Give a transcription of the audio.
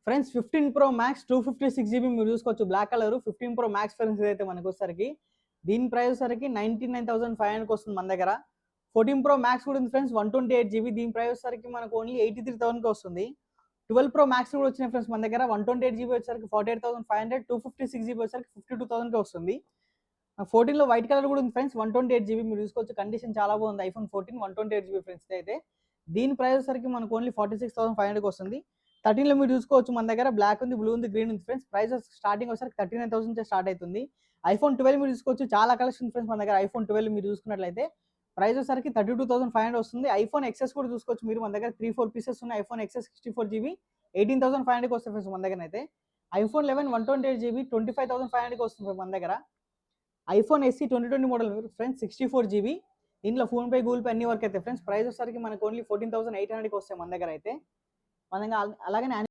Friends 15 Pro Max 256 GB మీరు చూసుకోవచ్చు black colour 15 Pro Max friends అయితే మనకు వచ్చేసరికి దీని ప్రైస్ వచ్చేసరికి 99,500 వస్తుంది మన దగ్గర. 14 Pro Max కూడా ఉంది ఫ్రెండ్స్ 128 GB, దీని ప్రైస్ వచ్చేసరికి మనకు ఓన్లీ 83,000 వస్తుంది. 12 Pro Max కూడా వచ్చినాయి ఫ్రెండ్స్ మన దగ్గర 128 GB వచ్చేసరికి 48,500, 256 GB వచ్చేసరికి 52,000 వస్తుంది. 14 లో వైట్ కలర్ కూడా ఉంది ఫ్రెండ్స్ 128 GB మీరు చూసుకోవచ్చు, కండిషన్ చాలా బాగుంది. ఐఫోన్ 14 128 GB ఫ్రెండ్స్ అయితే దీని ప్రైస్ వచ్చేసరికి మనకు ఓన్లీ 46,500 వస్తుంది. 13 లో మీరు చూసుకోవచ్చు మన దగ్గర బ్లాక్ ఉంది, బ్లూ ఉంది, గ్రీన్ ఉంది ఫ్రెండ్స్. ప్రైస్ స్టార్టింగ్ వచ్చేసరికి 39,000 నుంచి స్టార్ట్ అవుతుంది. ఐఫోన్ 12 మీరు చూసుకోవచ్చు, చాలా కలెక్షన్ ఫ్రెండ్స్ మన దగ్గర. ఐఫోన్ 12 మీరు చూసుకున్నట్లయితే ప్రైస్ వచ్చేసరికి 32,500 వస్తుంది. ఐఫోన్ ఎక్సెస్ కూడా చూసుకోవచ్చు మీరు, మన దగ్గర 3-4 పీసెస్ ఉన్నాయి. ఐఫోన్ ఎక్సెస్ 64 GB 18,500 వస్తుంది ఫ్రెండ్స్ మన దగ్గర అయితే. ఐఫోన్ 11 128 GB 25,500 వస్తుంది మన దగ్గర. IPhone SE 2020 model friends 64 GB, దీంట్లో ఫోన్ పే, గూగుల్ పే అన్ని వర్క్ అయితే ఫ్రెండ్స్. ప్రైస్ వచ్చేసరికి మనకు ఓన్లీ 14,800 వస్తాయి మన దగ్గర అయితే. మన దగ్గర అలాగే